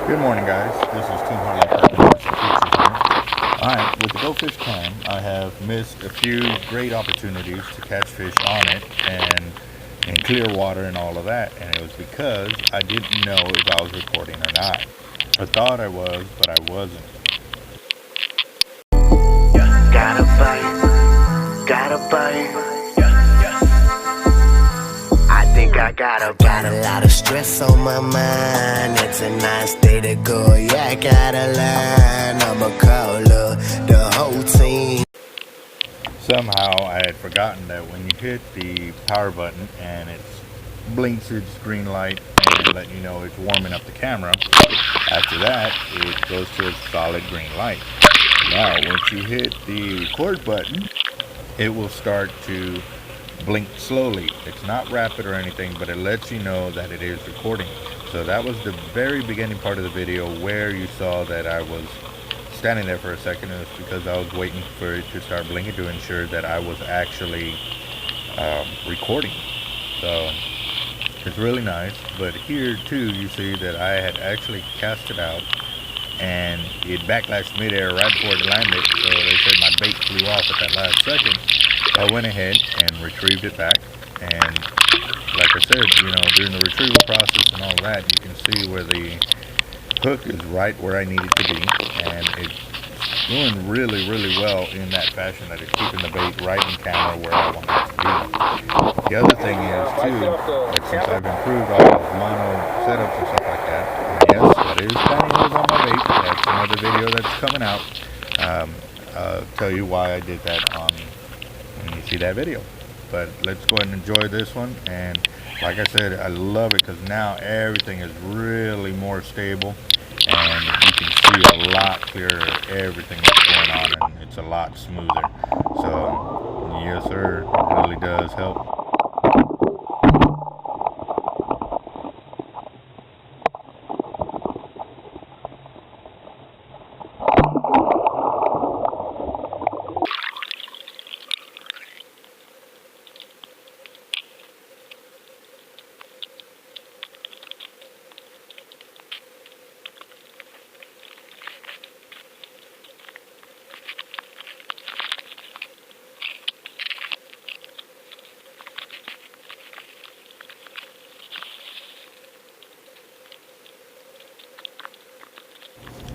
Good morning, guys. This is Team Harley here. Alright, with the Go Fish Cam, I have missed a few great opportunities to catch fish on it and in clear water and all of that, and it was because I didn't know if I was recording or not. I thought I was, but I wasn't. Gotta bite. I think I got a lot of stress on my mind. It's a nice day to go. Yeah, I gotta learn. I'ma call the whole team. Somehow I had forgotten that when you hit the power button and it blinks its green light and let you know it's warming up the camera, after that it goes to a solid green light. Now once you hit the record button, it will start to blink slowly. It's not rapid or anything, but it lets you know that it is recording. So that was the very beginning part of the video where you saw that I was standing there for a second. It was because I was waiting for it to start blinking to ensure that I was actually recording. So it's really nice. But here too, you see that I had actually cast it out and it backlashed midair right before it landed. So they said my bait flew off at that last second. I went ahead and retrieved it back, and like I said, during the retrieval process and all of that, you can see where the hook is right where I need it to be, and it's doing really well in that fashion that it's keeping the bait right in camera where I want it to be. The other thing is too, that since I've improved all those mono setups and stuff like that, and yes, that is pantyhose on my bait. That's another video that's coming out. I'll tell you why I did that when you see that video. But let's go ahead and enjoy this one. And like I said, I love it because now everything is really more stable and you can see a lot clearer everything that's going on, and it's a lot smoother. So yes sir, it really does help.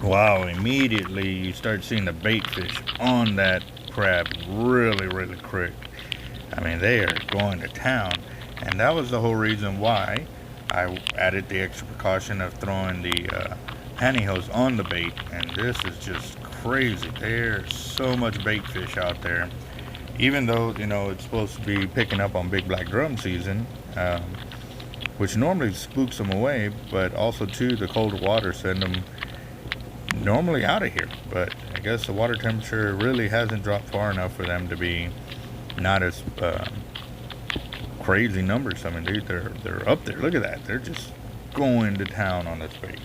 Wow, immediately you start seeing the bait fish on that crab really quick. I mean, they are going to town, and that was the whole reason why I added the extra precaution of throwing the pantyhose on the bait. And this is just crazy. There's so much bait fish out there, even though it's supposed to be picking up on big black drum season, which normally spooks them away, but also too the colder water send them normally out of here. But I guess the water temperature really hasn't dropped far enough for them to be not as crazy numbers. I mean, they're up there. Look at that. They're just going to town on this bait.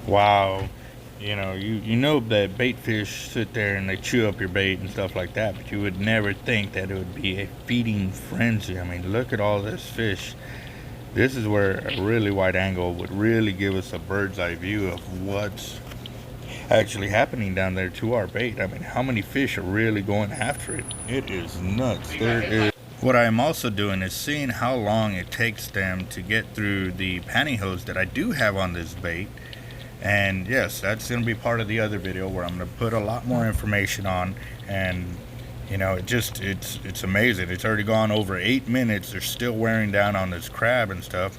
Wow. You know that bait fish sit there and they chew up your bait and stuff like that, but you would never think that it would be a feeding frenzy. I mean, look at all this fish. This is where a really wide angle would really give us a bird's eye view of what's actually happening down there to our bait. I mean, how many fish are really going after it? It is nuts. There is. What I am also doing is seeing how long it takes them to get through the pantyhose that I do have on this bait. And yes, that's going to be part of the other video where I'm going to put a lot more information on. And it's amazing. It's already gone over 8 minutes. They're still wearing down on this crab and stuff.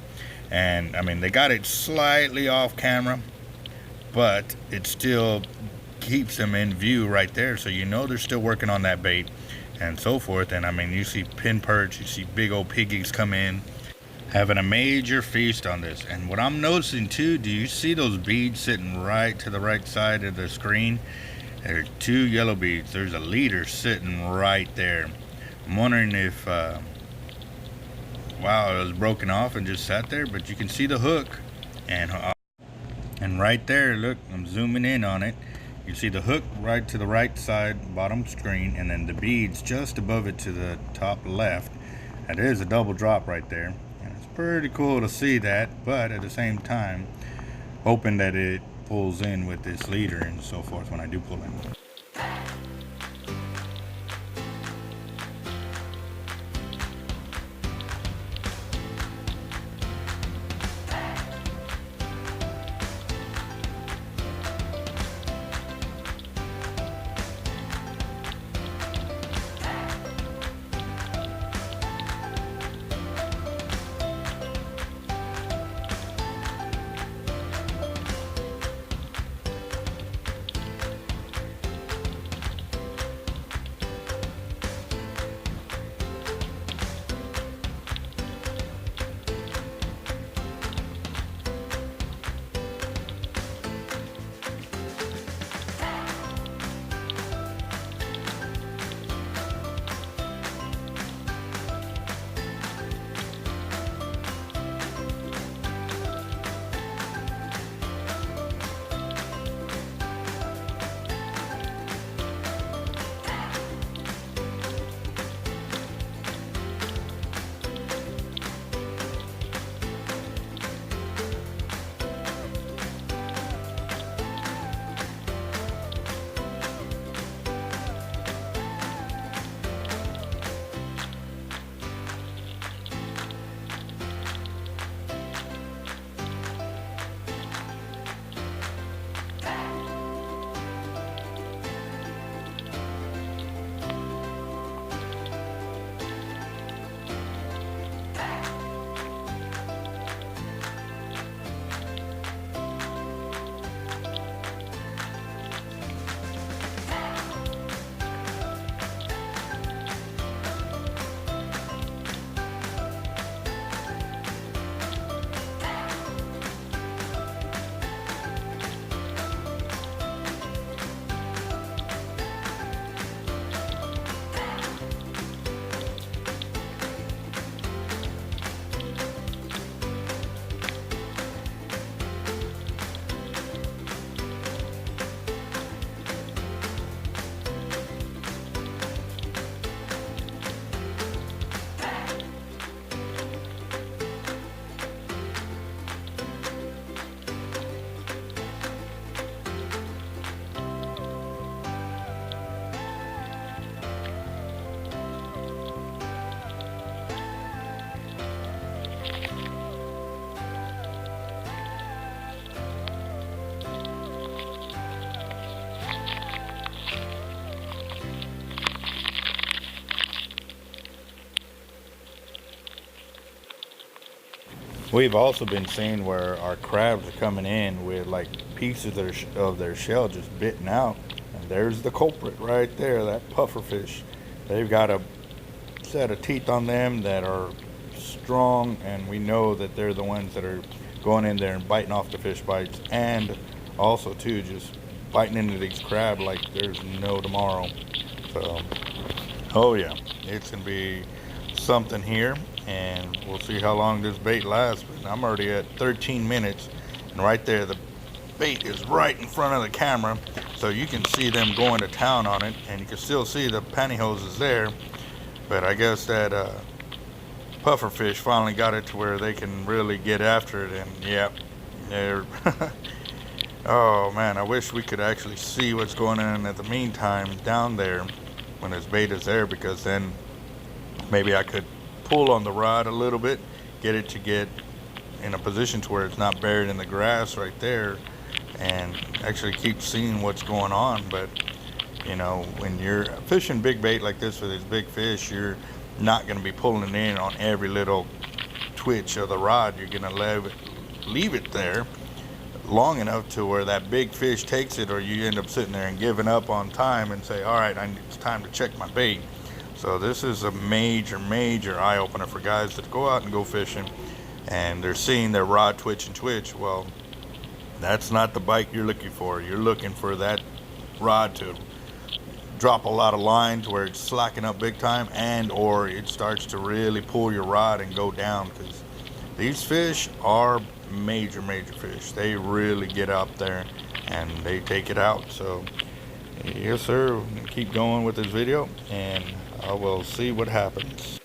And I mean, they got it slightly off camera, but it still keeps them in view right there, so they're still working on that bait and so forth. And I mean, you see pin perch, you see big old piggies come in having a major feast on this. And what I'm noticing too, do you see those beads sitting right to the right side of the screen? There are 2 yellow beads. There's a leader sitting right there. I'm wondering if wow, it was broken off and just sat there, but you can see the hook. And right there, look, I'm zooming in on it. You see the hook right to the right side, bottom screen, and then the beads just above it to the top left. That is a double drop right there. And it's pretty cool to see that, but at the same time, hoping that it pulls in with this leader and so forth when I do pull in. We've also been seeing where our crabs are coming in with like pieces of their shell just bitten out. And there's the culprit right there, that puffer fish. They've got a set of teeth on them that are strong, and we know that they're the ones that are going in there and biting off the fish bites, and also too just biting into these crab like there's no tomorrow. So, oh yeah, it's gonna be something here, and we'll see how long this bait lasts. But I'm already at 13 minutes, and right there the bait is right in front of the camera, so you can see them going to town on it, and you can still see the pantyhoses there. But I guess that puffer fish finally got it to where they can really get after it, and yeah, they're oh man, I wish we could actually see what's going on at the meantime down there when this bait is there, because then maybe I could pull on the rod a little bit, get it to get in a position to where it's not buried in the grass right there, and actually keep seeing what's going on. But you know, when you're fishing big bait like this with these big fish, you're not going to be pulling in on every little twitch of the rod. You're going to leave it there long enough to where that big fish takes it, or you end up sitting there and giving up on time and say, all right, it's time to check my bait. So this is a major eye-opener for guys that go out and go fishing and they're seeing their rod twitch and twitch. Well, that's not the bite you're looking for. You're looking for that rod to drop a lot of line to where it's slacking up big time, and or it starts to really pull your rod and go down, because these fish are major fish. They really get up there and they take it out. So yes sir, I'm gonna keep going with this video and I will see what happens.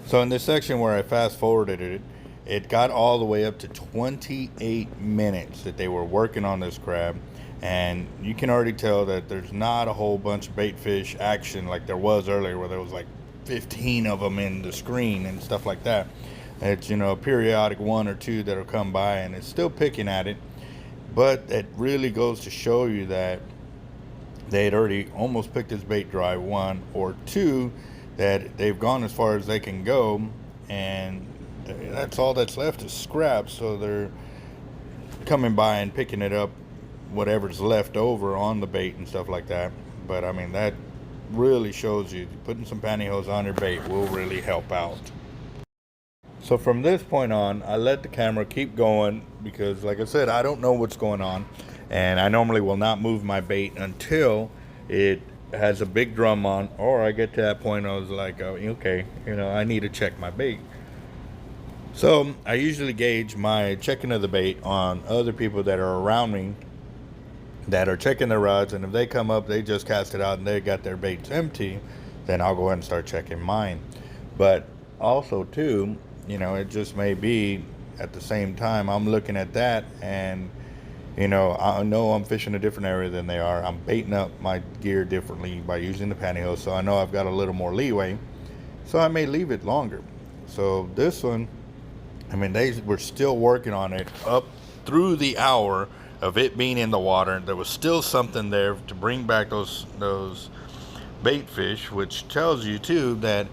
So in this section where I fast forwarded it, it got all the way up to 28 minutes that they were working on this crab. And you can already tell that there's not a whole bunch of bait fish action like there was earlier, where there was like 15 of them in the screen and stuff like that. It's, you know, a periodic one or two that'll come by and it's still picking at it. But it really goes to show you that they had already almost picked this bait dry, one, or two, that they've gone as far as they can go, and that's all that's left is scrap. So they're coming by and picking it up, whatever's left over on the bait and stuff like that. But I mean, that really shows you putting some pantyhose on your bait will really help out. So from this point on, I let the camera keep going because, like I said, I don't know what's going on, and I normally will not move my bait until it has a big drum on, or I get to that point I was like, oh, okay, you know, I need to check my bait. So I usually gauge my checking of the bait on other people that are around me that are checking their rods, and if they come up, they just cast it out and they got their baits empty, then I'll go ahead and start checking mine. But also too, you know, it just may be at the same time I'm looking at that, and you know I'm fishing a different area than they are. I'm baiting up my gear differently by using the pantyhose, so I know I've got a little more leeway, so I may leave it longer. So this one, I mean, they were still working on it up through the hour of it being in the water. There was still something there to bring back those bait fish, which tells you too that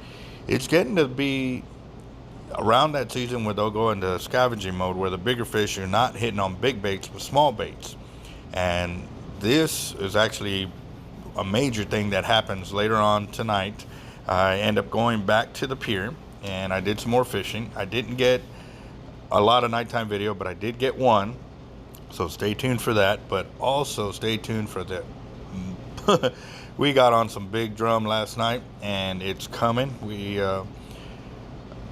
it's getting to be around that season where they'll go into scavenging mode, where the bigger fish are not hitting on big baits but small baits. And this is actually a major thing that happens later on tonight. I end up going back to the pier and I did some more fishing. I didn't get a lot of nighttime video, but I did get one, so stay tuned for that. But also stay tuned for the we got on some big drum last night and it's coming.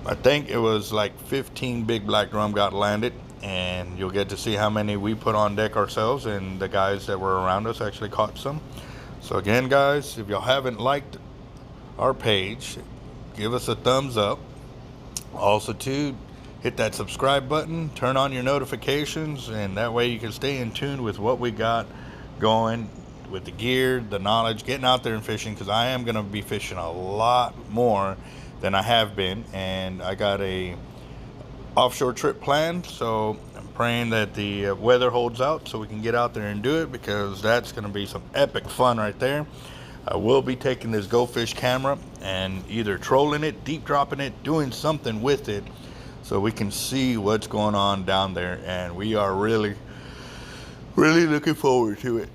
I think it was like 15 big black drum got landed, and you'll get to see how many we put on deck ourselves, and the guys that were around us actually caught some. So again, guys, if y'all haven't liked our page, give us a thumbs up. Also too, hit that subscribe button, turn on your notifications, and that way you can stay in tune with what we got going with the gear, the knowledge, getting out there and fishing, because I am going to be fishing a lot more than I have been, and I got a offshore trip planned, so I'm praying that the weather holds out so we can get out there and do it, because that's going to be some epic fun right there. I will be taking this Go Fish camera and either trolling it, deep dropping it, doing something with it so we can see what's going on down there, and we are really looking forward to it.